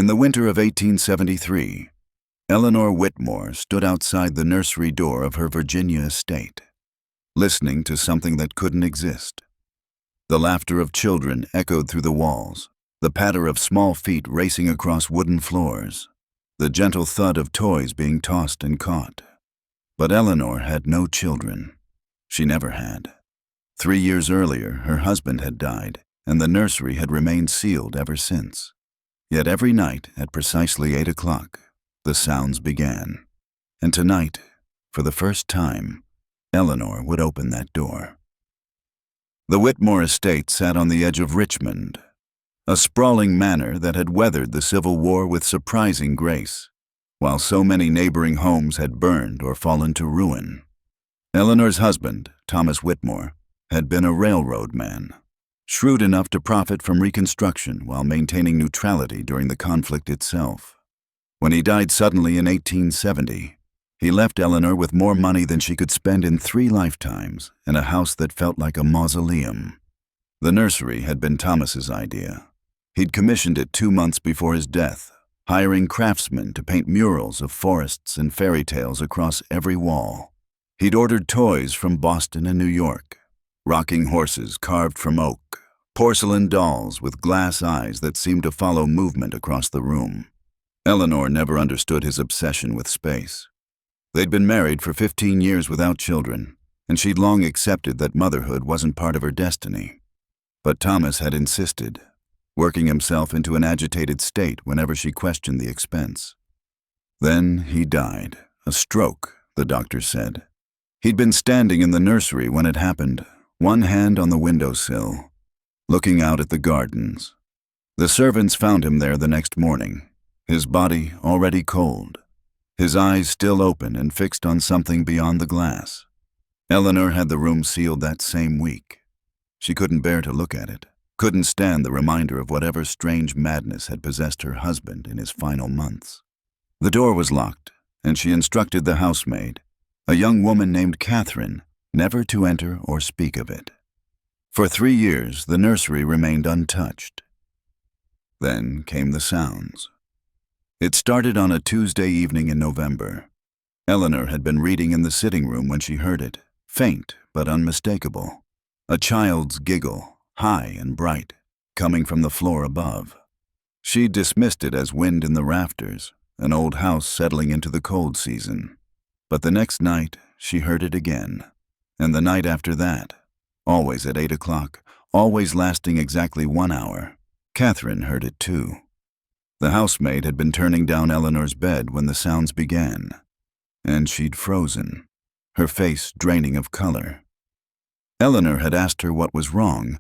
In the winter of 1873, Eleanor Whitmore stood outside the nursery door of her Virginia estate, listening to something that couldn't exist. The laughter of children echoed through the walls, the patter of small feet racing across wooden floors, the gentle thud of toys being tossed and caught. But Eleanor had no children. She never had. 3 years earlier, her husband had died, and the nursery had remained sealed ever since. Yet every night, at precisely 8 o'clock, the sounds began. And tonight, for the first time, Eleanor would open that door. The Whitmore estate sat on the edge of Richmond, a sprawling manor that had weathered the Civil War with surprising grace, while so many neighboring homes had burned or fallen to ruin. Eleanor's husband, Thomas Whitmore, had been a railroad man, shrewd enough to profit from Reconstruction while maintaining neutrality during the conflict itself. When he died suddenly in 1870, he left Eleanor with more money than she could spend in 3 lifetimes and a house that felt like a mausoleum. The nursery had been Thomas's idea. He'd commissioned it 2 months before his death, hiring craftsmen to paint murals of forests and fairy tales across every wall. He'd ordered toys from Boston and New York, rocking horses carved from oak, porcelain dolls with glass eyes that seemed to follow movement across the room. Eleanor never understood his obsession with space. They'd been married for 15 years without children, and she'd long accepted that motherhood wasn't part of her destiny. But Thomas had insisted, working himself into an agitated state whenever she questioned the expense. Then he died, a stroke, the doctor said. He'd been standing in the nursery when it happened, one hand on the windowsill, looking out at the gardens. The servants found him there the next morning, his body already cold, his eyes still open and fixed on something beyond the glass. Eleanor had the room sealed that same week. She couldn't bear to look at it, couldn't stand the reminder of whatever strange madness had possessed her husband in his final months. The door was locked, and she instructed the housemaid, a young woman named Catherine, never to enter or speak of it. For 3 years, the nursery remained untouched. Then came the sounds. It started on a Tuesday evening in November. Eleanor had been reading in the sitting room when she heard it, faint but unmistakable. A child's giggle, high and bright, coming from the floor above. She dismissed it as wind in the rafters, an old house settling into the cold season. But the next night, she heard it again. And the night after that, always at 8 o'clock, always lasting exactly 1 hour, Catherine heard it too. The housemaid had been turning down Eleanor's bed when the sounds began, and she'd frozen, her face draining of color. Eleanor had asked her what was wrong,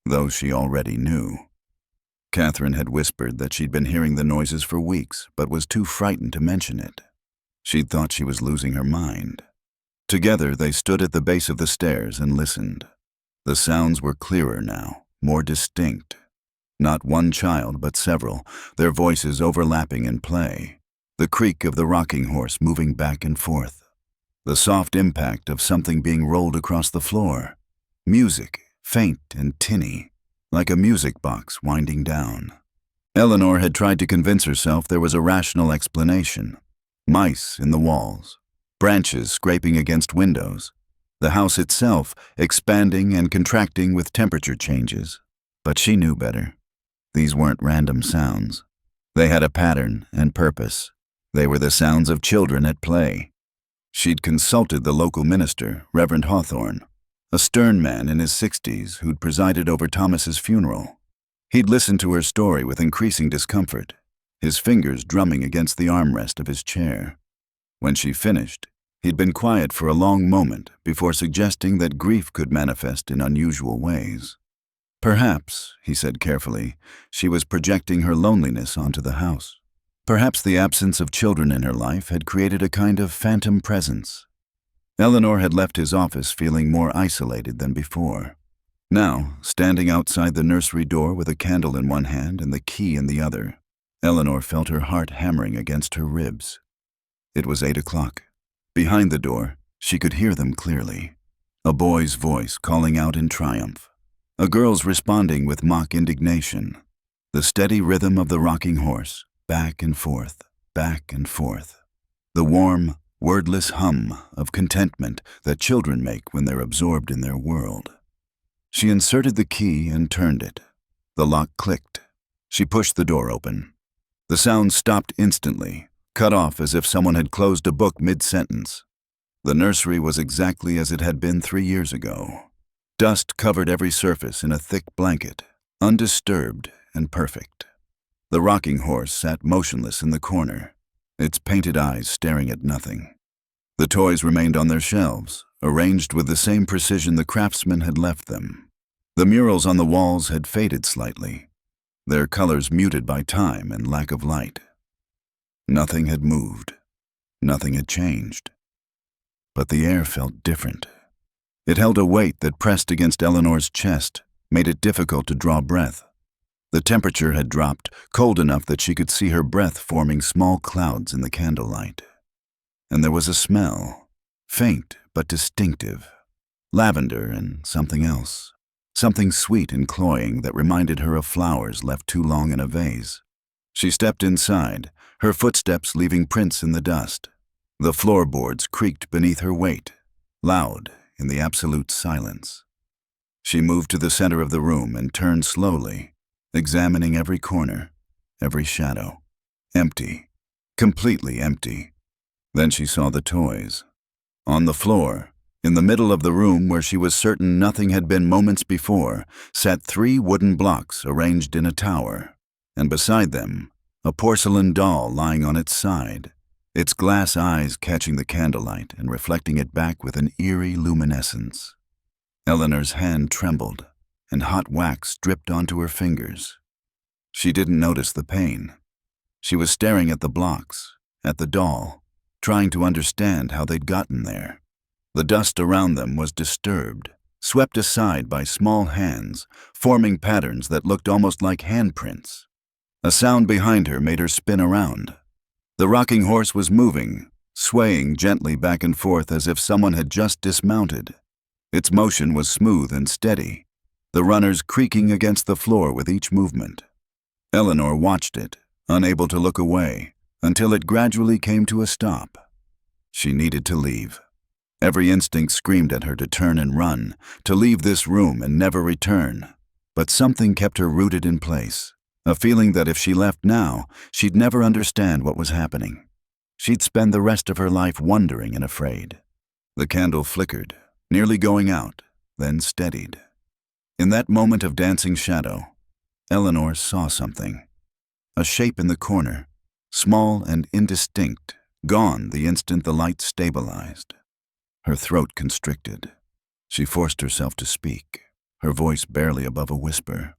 though she already knew. Catherine had whispered that she'd been hearing the noises for weeks, but was too frightened to mention it. She'd thought she was losing her mind. Together, they stood at the base of the stairs and listened. The sounds were clearer now, more distinct. Not one child, but several, their voices overlapping in play. The creak of the rocking horse moving back and forth. The soft impact of something being rolled across the floor. Music, faint and tinny, like a music box winding down. Eleanor had tried to convince herself there was a rational explanation. Mice in the walls, branches scraping against windows, the house itself expanding and contracting with temperature changes. But she knew better. These weren't random sounds. They had a pattern and purpose. They were the sounds of children at play. She'd consulted the local minister, Reverend Hawthorne, a stern man in his 60s who'd presided over Thomas's funeral. He'd listened to her story with increasing discomfort, his fingers drumming against the armrest of his chair. When she finished, he'd been quiet for a long moment before suggesting that grief could manifest in unusual ways. Perhaps, he said carefully, she was projecting her loneliness onto the house. Perhaps the absence of children in her life had created a kind of phantom presence. Eleanor had left his office feeling more isolated than before. Now, standing outside the nursery door with a candle in one hand and the key in the other, Eleanor felt her heart hammering against her ribs. It was 8 o'clock. Behind the door, she could hear them clearly. A boy's voice calling out in triumph. A girl's responding with mock indignation. The steady rhythm of the rocking horse, back and forth, back and forth. The warm, wordless hum of contentment that children make when they're absorbed in their world. She inserted the key and turned it. The lock clicked. She pushed the door open. The sound stopped instantly, cut off as if someone had closed a book mid-sentence. The nursery was exactly as it had been 3 years ago. Dust covered every surface in a thick blanket, undisturbed and perfect. The rocking horse sat motionless in the corner, its painted eyes staring at nothing. The toys remained on their shelves, arranged with the same precision the craftsman had left them. The murals on the walls had faded slightly, their colors muted by time and lack of light. Nothing had moved. Nothing had changed. But the air felt different. It held a weight that pressed against Eleanor's chest, made it difficult to draw breath. The temperature had dropped, cold enough that she could see her breath forming small clouds in the candlelight. And there was a smell, faint but distinctive, lavender and something else, something sweet and cloying that reminded her of flowers left too long in a vase. She stepped inside, her footsteps leaving prints in the dust. The floorboards creaked beneath her weight, loud in the absolute silence. She moved to the center of the room and turned slowly, examining every corner, every shadow. Empty, completely empty. Then she saw the toys. On the floor, in the middle of the room where she was certain nothing had been moments before, sat 3 wooden blocks arranged in a tower, and beside them, a porcelain doll lying on its side, its glass eyes catching the candlelight and reflecting it back with an eerie luminescence. Eleanor's hand trembled, and hot wax dripped onto her fingers. She didn't notice the pain. She was staring at the blocks, at the doll, trying to understand how they'd gotten there. The dust around them was disturbed, swept aside by small hands, forming patterns that looked almost like handprints. A sound behind her made her spin around. The rocking horse was moving, swaying gently back and forth as if someone had just dismounted. Its motion was smooth and steady, the runners creaking against the floor with each movement. Eleanor watched it, unable to look away, until it gradually came to a stop. She needed to leave. Every instinct screamed at her to turn and run, to leave this room and never return. But something kept her rooted in place, a feeling that if she left now, she'd never understand what was happening. She'd spend the rest of her life wondering and afraid. The candle flickered, nearly going out, then steadied. In that moment of dancing shadow, Eleanor saw something. A shape in the corner, small and indistinct, gone the instant the light stabilized. Her throat constricted. She forced herself to speak, her voice barely above a whisper.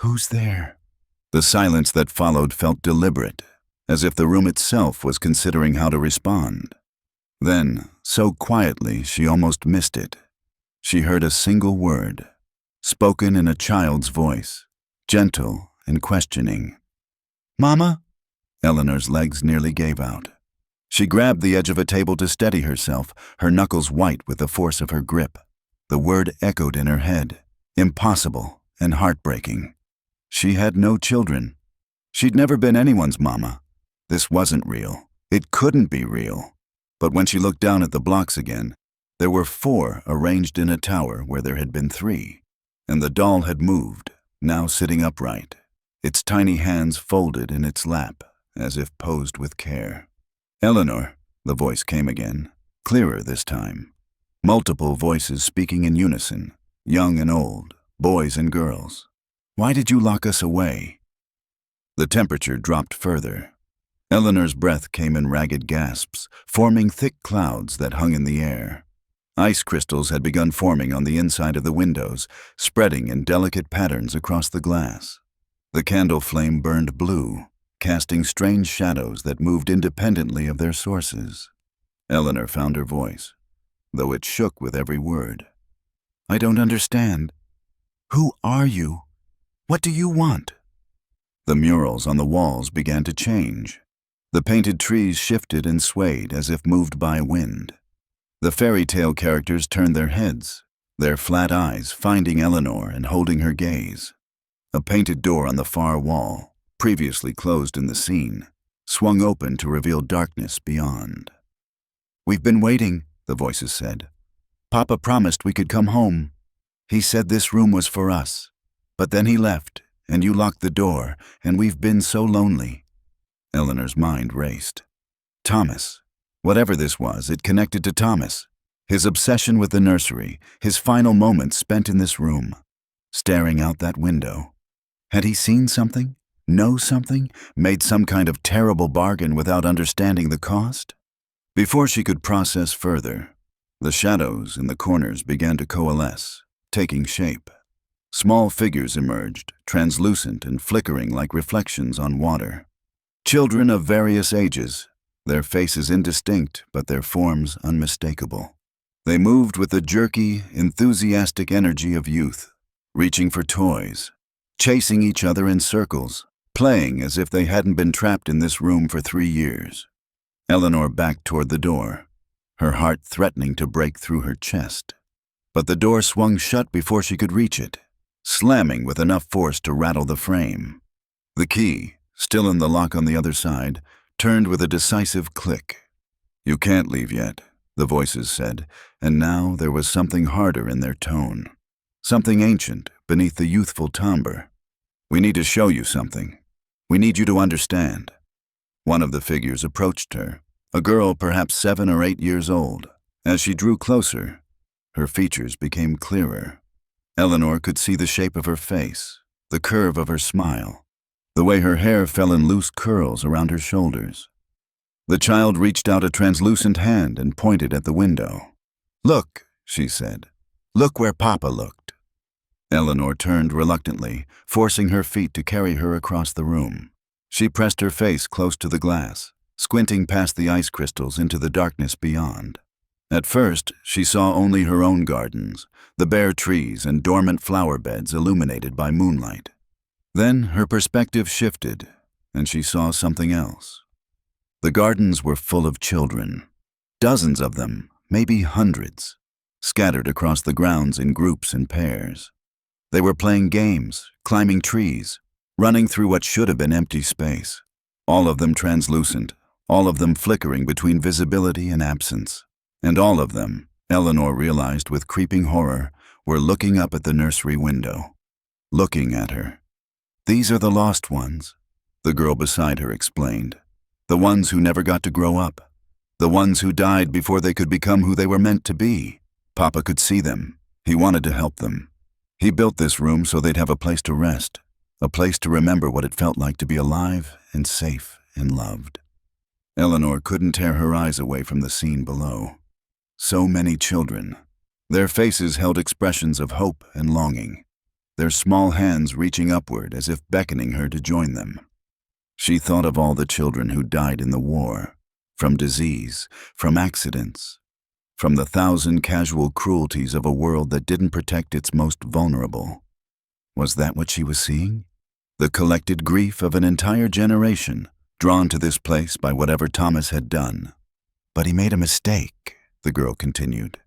"Who's there?" The silence that followed felt deliberate, as if the room itself was considering how to respond. Then, so quietly she almost missed it, she heard a single word, spoken in a child's voice, gentle and questioning. "Mama?" Eleanor's legs nearly gave out. She grabbed the edge of a table to steady herself, her knuckles white with the force of her grip. The word echoed in her head, impossible and heartbreaking. She had no children. She'd never been anyone's mama. This wasn't real. It couldn't be real. But when she looked down at the blocks again, there were 4 arranged in a tower where there had been 3, and the doll had moved, now sitting upright, its tiny hands folded in its lap, as if posed with care. "Eleanor," the voice came again, clearer this time. Multiple voices speaking in unison, young and old, boys and girls. "Why did you lock us away?" The temperature dropped further. Eleanor's breath came in ragged gasps, forming thick clouds that hung in the air. Ice crystals had begun forming on the inside of the windows, spreading in delicate patterns across the glass. The candle flame burned blue, casting strange shadows that moved independently of their sources. Eleanor found her voice, though it shook with every word. "I don't understand. Who are you? What do you want?" The murals on the walls began to change. The painted trees shifted and swayed as if moved by wind. The fairy tale characters turned their heads, their flat eyes finding Eleanor and holding her gaze. A painted door on the far wall, previously closed in the scene, swung open to reveal darkness beyond. "We've been waiting," the voices said. "Papa promised we could come home. He said this room was for us. But then he left, and you locked the door, and we've been so lonely." Eleanor's mind raced. Thomas. Whatever this was, it connected to Thomas. His obsession with the nursery, his final moments spent in this room, staring out that window. Had he seen something? Know something? Made some kind of terrible bargain without understanding the cost? Before she could process further, the shadows in the corners began to coalesce, taking shape. Small figures emerged, translucent and flickering like reflections on water. Children of various ages, their faces indistinct but their forms unmistakable. They moved with the jerky, enthusiastic energy of youth, reaching for toys, chasing each other in circles, playing as if they hadn't been trapped in this room for 3 years. Eleanor backed toward the door, her heart threatening to break through her chest. But the door swung shut before she could reach it, slamming with enough force to rattle the frame. The key, still in the lock on the other side, turned with a decisive click. "You can't leave yet," the voices said, and now there was something harder in their tone. Something ancient beneath the youthful timbre. "We need to show you something. We need you to understand." One of the figures approached her, a girl perhaps 7 or 8 years old. As she drew closer, her features became clearer. Eleanor could see the shape of her face, the curve of her smile, the way her hair fell in loose curls around her shoulders. The child reached out a translucent hand and pointed at the window. "Look," she said. "Look where Papa looked." Eleanor turned reluctantly, forcing her feet to carry her across the room. She pressed her face close to the glass, squinting past the ice crystals into the darkness beyond. At first, she saw only her own gardens, the bare trees and dormant flower beds illuminated by moonlight. Then her perspective shifted, and she saw something else. The gardens were full of children. Dozens of them, maybe hundreds, scattered across the grounds in groups and pairs. They were playing games, climbing trees, running through what should have been empty space. All of them translucent, all of them flickering between visibility and absence. And all of them, Eleanor realized with creeping horror, were looking up at the nursery window. Looking at her. "These are the lost ones," the girl beside her explained. "The ones who never got to grow up. The ones who died before they could become who they were meant to be. Papa could see them. He wanted to help them. He built this room so they'd have a place to rest, a place to remember what it felt like to be alive and safe and loved." Eleanor couldn't tear her eyes away from the scene below. So many children. Their faces held expressions of hope and longing, their small hands reaching upward as if beckoning her to join them. She thought of all the children who died in the war, from disease, from accidents, from the 1,000 casual cruelties of a world that didn't protect its most vulnerable. Was that what she was seeing? The collected grief of an entire generation, drawn to this place by whatever Thomas had done. "But he made a mistake," the girl continued.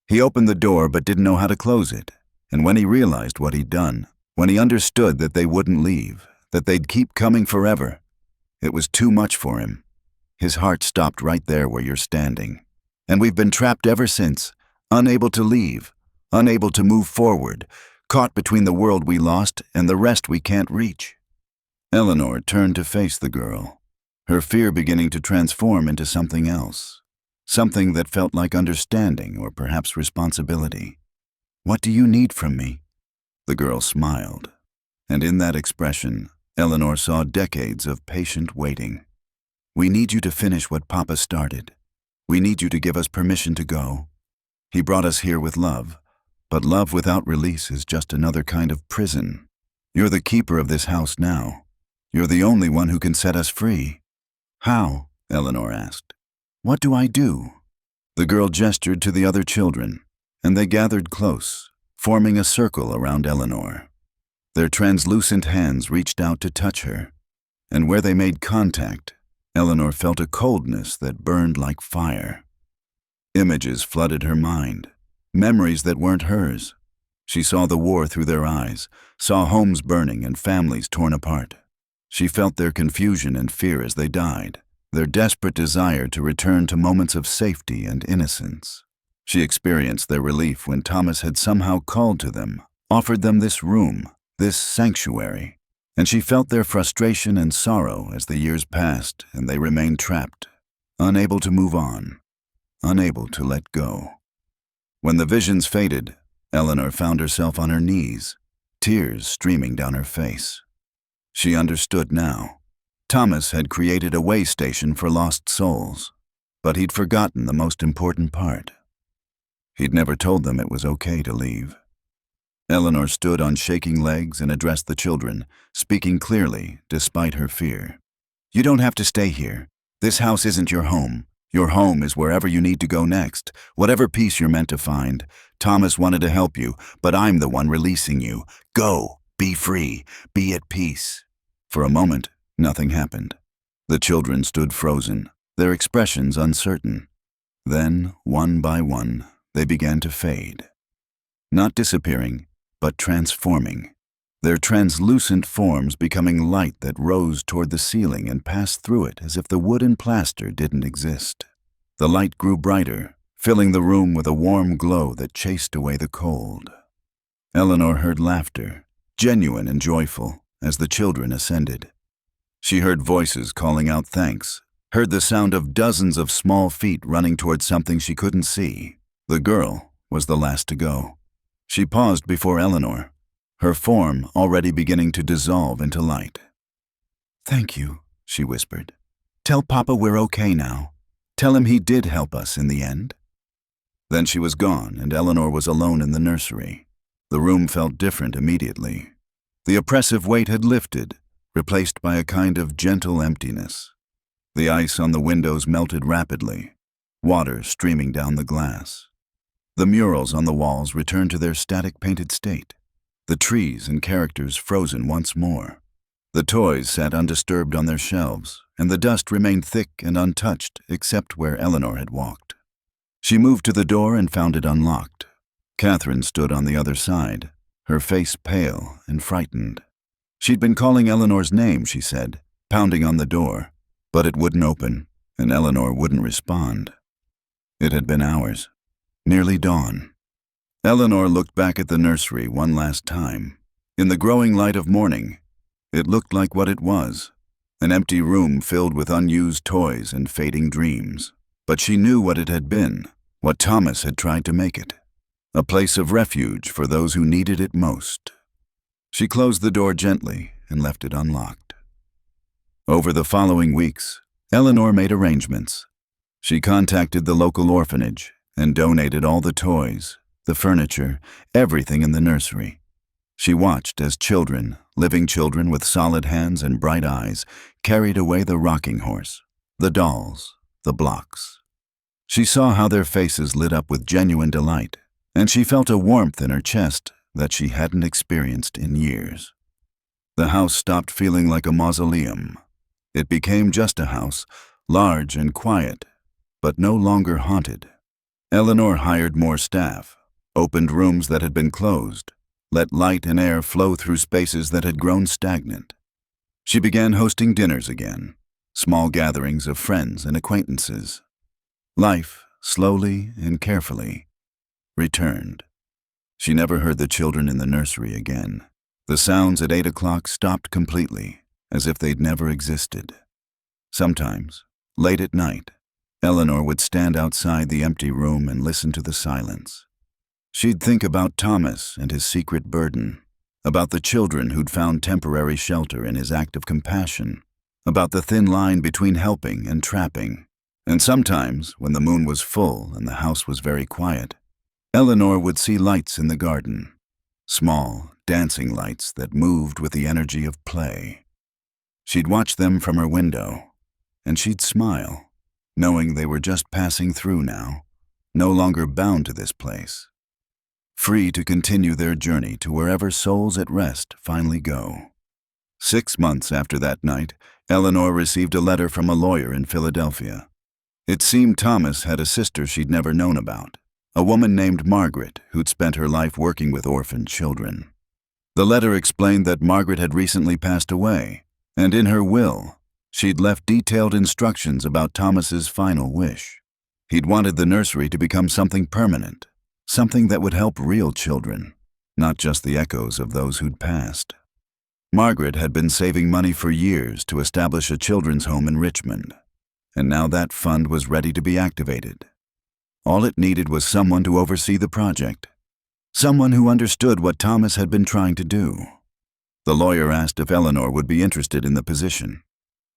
"He opened the door but didn't know how to close it. And when he realized what he'd done, when he understood that they wouldn't leave, that they'd keep coming forever, it was too much for him. His heart stopped right there where you're standing. And we've been trapped ever since, unable to leave, unable to move forward, caught between the world we lost and the rest we can't reach." Eleanor turned to face the girl, her fear beginning to transform into something else. Something that felt like understanding or perhaps responsibility. "What do you need from me?" The girl smiled, and in that expression, Eleanor saw decades of patient waiting. "We need you to finish what Papa started. We need you to give us permission to go. He brought us here with love, but love without release is just another kind of prison. You're the keeper of this house now. You're the only one who can set us free." "How?" Eleanor asked. "What do I do?" The girl gestured to the other children, and they gathered close, forming a circle around Eleanor. Their translucent hands reached out to touch her, and where they made contact, Eleanor felt a coldness that burned like fire. Images flooded her mind, memories that weren't hers. She saw the war through their eyes, saw homes burning and families torn apart. She felt their confusion and fear as they died, their desperate desire to return to moments of safety and innocence. She experienced their relief when Thomas had somehow called to them, offered them this room, this sanctuary, and she felt their frustration and sorrow as the years passed and they remained trapped, unable to move on, unable to let go. When the visions faded, Eleanor found herself on her knees, tears streaming down her face. She understood now. Thomas had created a way station for lost souls, but he'd forgotten the most important part. He'd never told them it was okay to leave. Eleanor stood on shaking legs and addressed the children, speaking clearly despite her fear. "You don't have to stay here. This house isn't your home. Your home is wherever you need to go next, whatever peace you're meant to find. Thomas wanted to help you, but I'm the one releasing you. Go, be free, be at peace." For a moment, nothing happened. The children stood frozen, their expressions uncertain. Then, one by one, they began to fade. Not disappearing, but transforming. Their translucent forms becoming light that rose toward the ceiling and passed through it as if the wood and plaster didn't exist. The light grew brighter, filling the room with a warm glow that chased away the cold. Eleanor heard laughter, genuine and joyful, as the children ascended. She heard voices calling out thanks, heard the sound of dozens of small feet running toward something she couldn't see. The girl was the last to go. She paused before Eleanor, her form already beginning to dissolve into light. "Thank you," she whispered. "Tell Papa we're okay now. Tell him he did help us in the end." Then she was gone, and Eleanor was alone in the nursery. The room felt different immediately. The oppressive weight had lifted, replaced by a kind of gentle emptiness. The ice on the windows melted rapidly, water streaming down the glass. The murals on the walls returned to their static painted state, the trees and characters frozen once more. The toys sat undisturbed on their shelves, and the dust remained thick and untouched except where Eleanor had walked. She moved to the door and found it unlocked. Catherine stood on the other side, her face pale and frightened. She'd been calling Eleanor's name, she said, pounding on the door, but it wouldn't open, and Eleanor wouldn't respond. It had been hours, nearly dawn. Eleanor looked back at the nursery one last time. In the growing light of morning, it looked like what it was, an empty room filled with unused toys and fading dreams. But she knew what it had been, what Thomas had tried to make it, a place of refuge for those who needed it most. She closed the door gently and left it unlocked. Over the following weeks, Eleanor made arrangements. She contacted the local orphanage and donated all the toys, the furniture, everything in the nursery. She watched as children, living children with solid hands and bright eyes, carried away the rocking horse, the dolls, the blocks. She saw how their faces lit up with genuine delight, and she felt a warmth in her chest that she hadn't experienced in years. The house stopped feeling like a mausoleum. It became just a house, large and quiet, but no longer haunted. Eleanor hired more staff, opened rooms that had been closed, let light and air flow through spaces that had grown stagnant. She began hosting dinners again, small gatherings of friends and acquaintances. Life, slowly and carefully, returned. She never heard the children in the nursery again. The sounds at 8 o'clock stopped completely, as if they'd never existed. Sometimes, late at night, Eleanor would stand outside the empty room and listen to the silence. She'd think about Thomas and his secret burden, about the children who'd found temporary shelter in his act of compassion, about the thin line between helping and trapping. And sometimes, when the moon was full and the house was very quiet, Eleanor would see lights in the garden, small, dancing lights that moved with the energy of play. She'd watch them from her window, and she'd smile, knowing they were just passing through now, no longer bound to this place, free to continue their journey to wherever souls at rest finally go. 6 months after that night, Eleanor received a letter from a lawyer in Philadelphia. It seemed Thomas had a sister she'd never known about, a woman named Margaret who'd spent her life working with orphaned children. The letter explained that Margaret had recently passed away, And in her will, she'd left detailed instructions about Thomas's final wish. He'd wanted the nursery to become something permanent, something that would help real children, not just the echoes of those who'd passed. Margaret had been saving money for years to establish a children's home in Richmond, and now that fund was ready to be activated. All it needed was someone to oversee the project, someone who understood what Thomas had been trying to do. The lawyer asked if Eleanor would be interested in the position.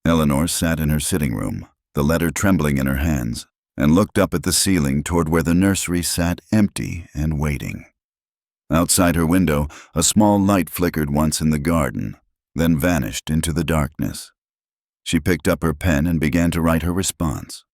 Eleanor sat in her sitting room, the letter trembling in her hands, and looked up at the ceiling toward where the nursery sat empty and waiting. Outside her window, a small light flickered once in the garden, then vanished into the darkness. She picked up her pen and began to write her response.